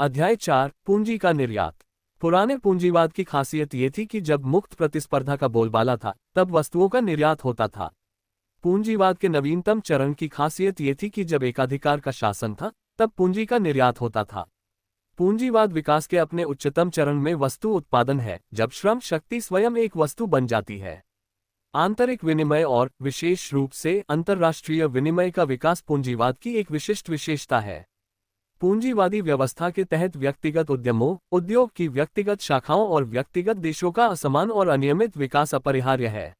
अध्याय 4 पूंजी का निर्यात। पुराने पूंजीवाद की खासियत ये थी कि जब मुक्त प्रतिस्पर्धा का बोलबाला था तब वस्तुओं का निर्यात होता था। पूंजीवाद के नवीनतम चरण की खासियत ये थी कि जब एकाधिकार का शासन था तब पूंजी का निर्यात होता था। पूंजीवाद विकास के अपने उच्चतम चरण में वस्तु उत्पादन है, जब श्रम शक्ति स्वयं एक वस्तु बन जाती है। आंतरिक विनिमय और विशेष रूप से अंतर्राष्ट्रीय विनिमय का विकास पूंजीवाद की एक विशिष्ट विशेषता है। पूंजीवादी व्यवस्था के तहत व्यक्तिगत उद्यमों, उद्योग की व्यक्तिगत शाखाओं और व्यक्तिगत देशों का असमान और अनियमित विकास अपरिहार्य है।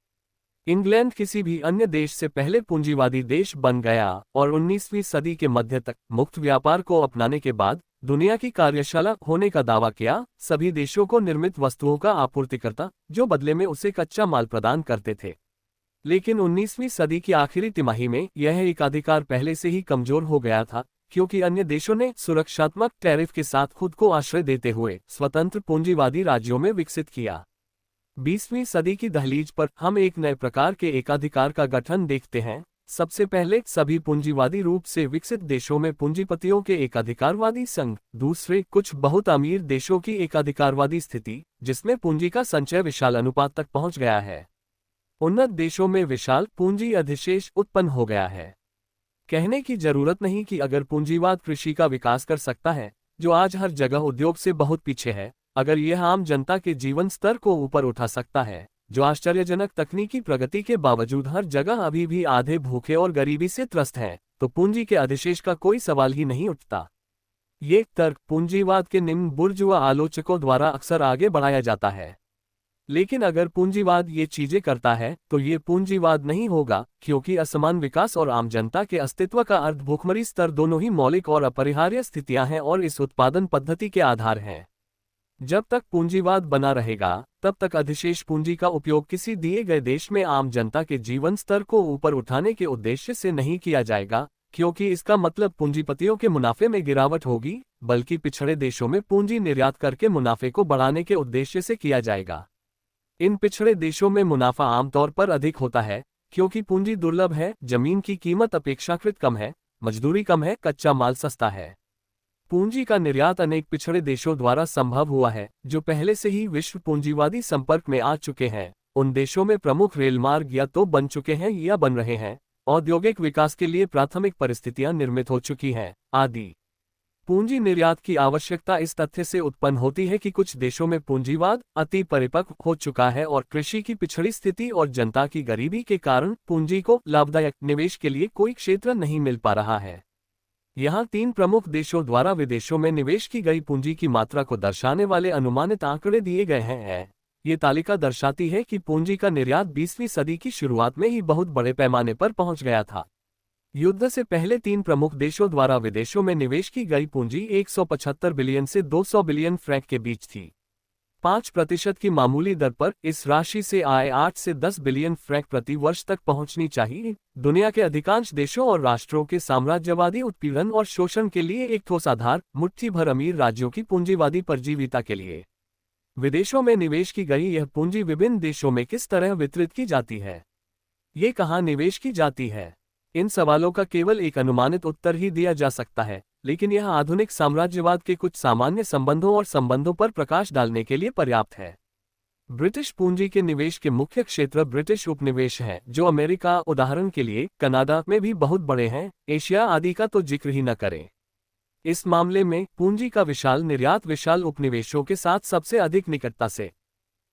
इंग्लैंड किसी भी अन्य देश से पहले पूंजीवादी देश बन गया और 19वीं सदी के मध्य तक मुक्त व्यापार को अपनाने के बाद दुनिया की कार्यशाला होने का दावा किया, सभी देशों को निर्मित वस्तुओं का आपूर्तिकर्ता, जो बदले में उसे कच्चा माल प्रदान करते थे। लेकिन 19वीं सदी की आखिरी तिमाही में यह एकाधिकार पहले से ही कमजोर हो गया था, क्योंकि अन्य देशों ने सुरक्षात्मक टैरिफ के साथ खुद को आश्रय देते हुए स्वतंत्र पूंजीवादी राज्यों में विकसित किया। 20वीं सदी की दहलीज पर हम एक नए प्रकार के एकाधिकार का गठन देखते हैं। सबसे पहले सभी पूंजीवादी रूप से विकसित देशों में पूंजीपतियों के एकाधिकारवादी संघ, दूसरे कुछ बहुत अमीर देशों की एकाधिकारवादी स्थिति, जिसमें पूंजी का संचय विशाल अनुपात तक पहुंच गया है। उन्नत देशों में विशाल पूंजी अधिशेष उत्पन्न हो गया है। कहने की जरूरत नहीं कि अगर पूंजीवाद कृषि का विकास कर सकता है, जो आज हर जगह उद्योग से बहुत पीछे है, अगर यह आम जनता के जीवन स्तर को ऊपर उठा सकता है, जो आश्चर्यजनक तकनीकी प्रगति के बावजूद हर जगह अभी भी आधे भूखे और गरीबी से त्रस्त हैं, तो पूंजी के अधिशेष का कोई सवाल ही नहीं उठता। ये तर्क पूंजीवाद के निम्न बुर्जुआ आलोचकों द्वारा अक्सर आगे बढ़ाया जाता है। लेकिन अगर पूंजीवाद ये चीजें करता है तो ये पूंजीवाद नहीं होगा, क्योंकि असमान विकास और आम जनता के अस्तित्व का अर्थ भूखमरी स्तर दोनों ही मौलिक और अपरिहार्य स्थितियां हैं और इस उत्पादन पद्धति के आधार हैं। जब तक पूंजीवाद बना रहेगा तब तक अधिशेष पूंजी का उपयोग किसी दिए गए देश में आम जनता के जीवन स्तर को ऊपर उठाने के उद्देश्य से नहीं किया जाएगा, क्योंकि इसका मतलब पूंजीपतियों के मुनाफे में गिरावट होगी, बल्कि पिछड़े देशों में पूंजी निर्यात करके मुनाफे को बढ़ाने के उद्देश्य से किया जाएगा। इन पिछड़े देशों में मुनाफा आमतौर पर अधिक होता है, क्योंकि पूंजी दुर्लभ है, जमीन की कीमत अपेक्षाकृत कम है, मजदूरी कम है, कच्चा माल सस्ता है। पूंजी का निर्यात अनेक पिछड़े देशों द्वारा संभव हुआ है, जो पहले से ही विश्व पूंजीवादी संपर्क में आ चुके हैं। उन देशों में प्रमुख रेलमार्ग या तो बन चुके हैं या बन रहे हैं, औद्योगिक विकास के लिए प्राथमिक परिस्थितियां निर्मित हो चुकी हैं, आदि। पूंजी निर्यात की आवश्यकता इस तथ्य से उत्पन्न होती है कि कुछ देशों में पूंजीवाद अति परिपक्व हो चुका है और कृषि की पिछड़ी स्थिति और जनता की गरीबी के कारण पूंजी को लाभदायक निवेश के लिए कोई क्षेत्र नहीं मिल पा रहा है। यहाँ 3 प्रमुख देशों द्वारा विदेशों में निवेश की गई पूंजी की मात्रा को दर्शाने वाले अनुमानित आंकड़े दिए गए हैं। ये तालिका दर्शाती है कि पूंजी का निर्यात 20वीं सदी की शुरुआत में ही बहुत बड़े पैमाने पर पहुंच गया था। युद्ध से पहले 3 प्रमुख देशों द्वारा विदेशों में निवेश की गई पूंजी 175 बिलियन से 200 बिलियन फ्रैंक के बीच थी। 5% की मामूली दर पर इस राशि से आय 8 से 10 बिलियन फ्रैंक प्रति वर्ष तक पहुंचनी चाहिए। दुनिया के अधिकांश देशों और राष्ट्रों के साम्राज्यवादी उत्पीड़न और शोषण के लिए एक ठोस आधार, मुट्ठी भर अमीर राज्यों की पूंजीवादी परजीविता के लिए विदेशों में निवेश की गई यह पूंजी विभिन्न देशों में किस तरह वितरित की जाती है, ये कहाँ निवेश की जाती है, इन सवालों का केवल एक अनुमानित उत्तर ही दिया जा सकता है, लेकिन यह आधुनिक साम्राज्यवाद के कुछ सामान्य संबंधों और संबंधों पर प्रकाश डालने के लिए पर्याप्त है। ब्रिटिश पूंजी के निवेश के मुख्य क्षेत्र ब्रिटिश उपनिवेश हैं, जो अमेरिका, उदाहरण के लिए कनाडा में भी बहुत बड़े हैं, एशिया आदि का तो जिक्र ही न करें। इस मामले में पूंजी का विशाल निर्यात विशाल उपनिवेशों के साथ सबसे अधिक निकटता से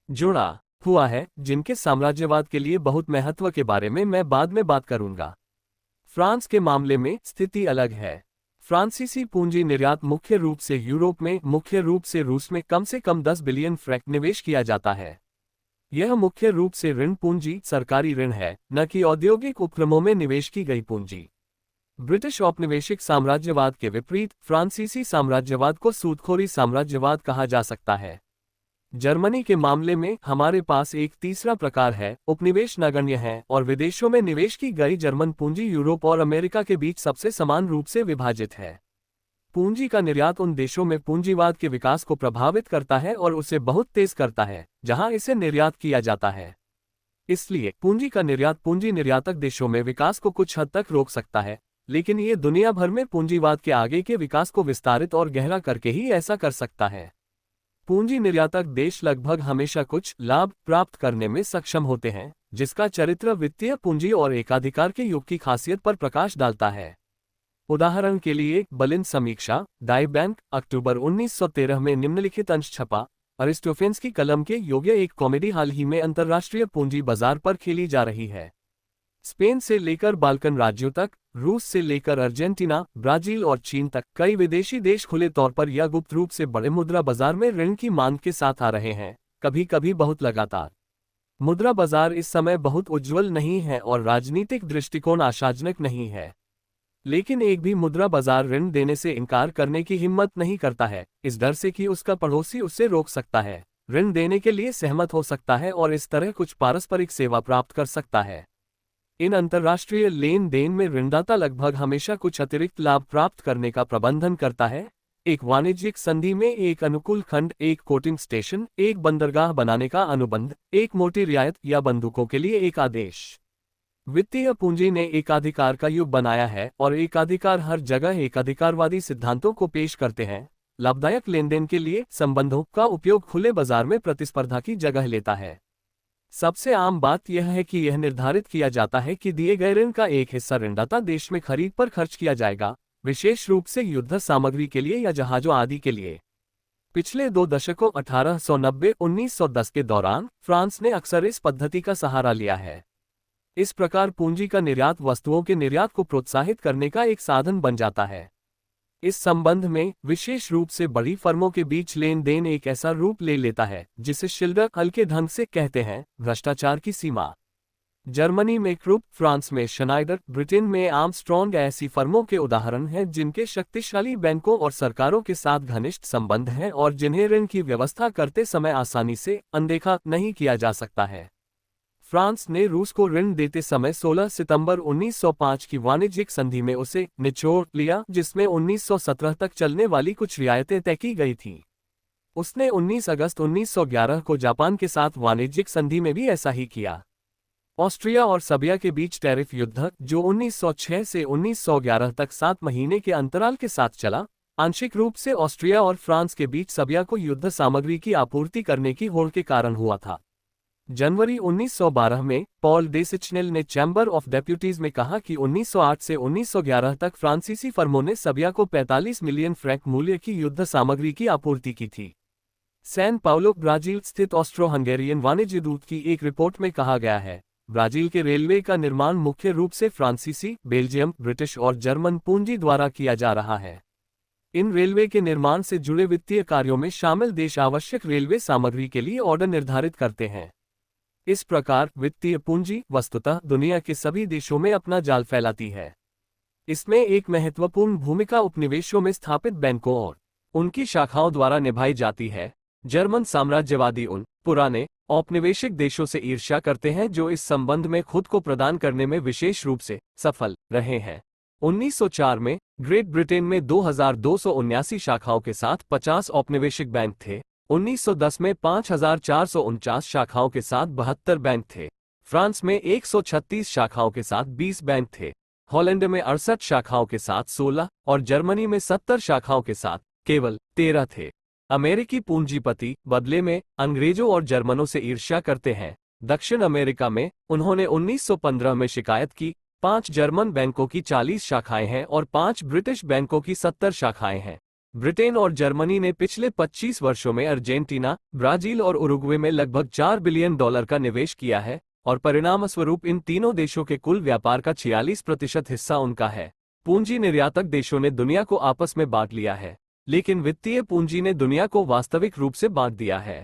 जुड़ा हुआ है, जिनके साम्राज्यवाद के लिए बहुत महत्व के बारे में मैं बाद में बात करूंगा। फ्रांस के मामले में स्थिति अलग है। फ्रांसीसी पूंजी निर्यात मुख्य रूप से यूरोप में, मुख्य रूप से रूस में कम से कम 10 बिलियन फ्रैंक निवेश किया जाता है। यह मुख्य रूप से ऋण पूंजी, सरकारी ऋण है, न कि औद्योगिक उपक्रमों में निवेश की गई पूंजी। ब्रिटिश औपनिवेशिक साम्राज्यवाद के विपरीत फ्रांसीसी साम्राज्यवाद को सूदखोरी साम्राज्यवाद कहा जा सकता है। जर्मनी के मामले में हमारे पास एक तीसरा प्रकार है, उपनिवेश नगण्य है और विदेशों में निवेश की गई जर्मन पूंजी यूरोप और अमेरिका के बीच सबसे समान रूप से विभाजित है। पूंजी का निर्यात उन देशों में पूंजीवाद के विकास को प्रभावित करता है और उसे बहुत तेज करता है जहां इसे निर्यात किया जाता है। इसलिए पूंजी का निर्यात पूंजी निर्यातक देशों में विकास को कुछ हद तक रोक सकता है, लेकिन ये दुनिया भर में पूंजीवाद के आगे के विकास को विस्तारित और गहरा करके ही ऐसा कर सकता है। पूंजी निर्यातक देश लगभग हमेशा कुछ लाभ प्राप्त करने में सक्षम होते हैं, जिसका चरित्र वित्तीय पूंजी और एकाधिकार के युग की खासियत पर प्रकाश डालता है। उदाहरण के लिए बलिन समीक्षा, डाई बैंक, अक्टूबर 1913 में निम्नलिखित अंश छपा। अरिस्टोफेन्स की कलम के योग्य एक कॉमेडी हाल ही में अंतर्राष्ट्रीय पूंजी बाजार पर खेली जा रही है। स्पेन से लेकर बाल्कन राज्यों तक, रूस से लेकर अर्जेंटीना, ब्राजील और चीन तक कई विदेशी देश खुले तौर पर या गुप्त रूप से बड़े मुद्रा बाजार में ऋण की मांग के साथ आ रहे हैं, कभी कभी बहुत लगातार। मुद्रा बाजार इस समय बहुत उज्ज्वल नहीं है और राजनीतिक दृष्टिकोण आशाजनक नहीं है, लेकिन एक भी मुद्रा बाजार ऋण देने से इनकार करने की हिम्मत नहीं करता है, इस डर से कि उसका पड़ोसी उससे रोक सकता है, ऋण देने के लिए सहमत हो सकता है और इस तरह कुछ पारस्परिक सेवा प्राप्त कर सकता है। इन अंतर्राष्ट्रीय लेन देन में ऋणदाता लगभग हमेशा कुछ अतिरिक्त लाभ प्राप्त करने का प्रबंधन करता है। एक वाणिज्यिक संधि में एक अनुकूल खंड, एक कोटिंग स्टेशन, एक बंदरगाह बनाने का अनुबंध, एक मोटी रियायत या बंदूकों के लिए एक आदेश। वित्तीय पूंजी ने एकाधिकार का युग बनाया है और एकाधिकार हर जगह एकाधिकारवादी सिद्धांतों को पेश करते हैं। लाभदायक लेनदेन के लिए संबंधों का उपयोग खुले बाजार में प्रतिस्पर्धा की जगह लेता है। सबसे आम बात यह है कि यह निर्धारित किया जाता है कि दिए गए ऋण का एक हिस्सा ऋणदाता देश में खरीद पर खर्च किया जाएगा, विशेष रूप से युद्ध सामग्री के लिए या जहाजों आदि के लिए। पिछले 2 दशकों 1890-1910 के दौरान फ्रांस ने अक्सर इस पद्धति का सहारा लिया है। इस प्रकार पूंजी का निर्यात वस्तुओं के निर्यात को प्रोत्साहित करने का एक साधन बन जाता है। इस संबंध में विशेष रूप से बड़ी फर्मों के बीच लेन देन एक ऐसा रूप ले लेता है जिसे शिल्डर हल्के ढंग से कहते हैं भ्रष्टाचार की सीमा। जर्मनी में क्रुप, फ्रांस में शनाइडर, ब्रिटेन में आर्मस्ट्रॉन्ग ऐसी फर्मों के उदाहरण हैं जिनके शक्तिशाली बैंकों और सरकारों के साथ घनिष्ठ संबंध हैं और जिन्हें ऋण की व्यवस्था करते समय आसानी से अनदेखा नहीं किया जा सकता है। फ्रांस ने रूस को ऋण देते समय 16 सितंबर 1905 की वाणिज्यिक संधि में उसे निचोड़ लिया, जिसमें 1917 तक चलने वाली कुछ रियायतें तय की गई थीं। उसने 19 अगस्त 1911 को जापान के साथ वाणिज्यिक संधि में भी ऐसा ही किया। ऑस्ट्रिया और सर्बिया के बीच टैरिफ युद्ध, जो 1906 से 1911 तक 7 महीने के अंतराल के साथ चला, आंशिक रूप से ऑस्ट्रिया और फ्रांस के बीच सर्बिया को युद्ध सामग्री की आपूर्ति करने की होड़ के कारण हुआ था। जनवरी 1912 में पॉल डेसिचनेल ने चैम्बर ऑफ डेप्यूटीज में कहा कि 1908 से 1911 तक फ्रांसीसी फर्मों ने सर्बिया को 45 मिलियन फ्रैंक मूल्य की युद्ध सामग्री की आपूर्ति की थी। सैन पाउलो, ब्राजील स्थित ऑस्ट्रो-हंगेरियन वाणिज्य दूत की एक रिपोर्ट में कहा गया है, ब्राजील के रेलवे का निर्माण मुख्य रूप से फ्रांसीसी, बेल्जियम, ब्रिटिश और जर्मन पूंजी द्वारा किया जा रहा है। इन रेलवे के निर्माण से जुड़े वित्तीय कार्यों में शामिल देश आवश्यक रेलवे सामग्री के लिए ऑर्डर निर्धारित करते हैं। इस प्रकार वित्तीय पूंजी वस्तुतः दुनिया के सभी देशों में अपना जाल फैलाती है। इसमें एक महत्वपूर्ण भूमिका उपनिवेशों में स्थापित बैंकों और उनकी शाखाओं द्वारा निभाई जाती है। जर्मन साम्राज्यवादी उन पुराने औपनिवेशिक देशों से ईर्ष्या करते हैं जो इस संबंध में खुद को प्रदान करने में विशेष रूप से सफल रहे हैं। 1904 में ग्रेट ब्रिटेन में 2279 शाखाओं के साथ 50 औपनिवेशिक बैंक थे। 1910 में 5449 शाखाओं के साथ 72 बैंक थे। फ्रांस में 136 शाखाओं के साथ 20 बैंक थे। हॉलैंड में 68 शाखाओं के साथ 16 और जर्मनी में 70 शाखाओं के साथ केवल 13 थे। अमेरिकी पूंजीपति बदले में अंग्रेजों और जर्मनों से ईर्ष्या करते हैं। दक्षिण अमेरिका में उन्होंने 1915 में शिकायत की 5 जर्मन बैंकों की 40 शाखाएं हैं और 5 ब्रिटिश बैंकों की 70 शाखाएं हैं। ब्रिटेन और जर्मनी ने पिछले 25 वर्षों में अर्जेंटीना, ब्राजील और उरुग्वे में लगभग $4 बिलियन का निवेश किया है और परिणामस्वरूप इन तीनों देशों के कुल व्यापार का 46% हिस्सा उनका है। पूंजी निर्यातक देशों ने दुनिया को आपस में बांट लिया है, लेकिन वित्तीय पूंजी ने दुनिया को वास्तविक रूप से बांट दिया है।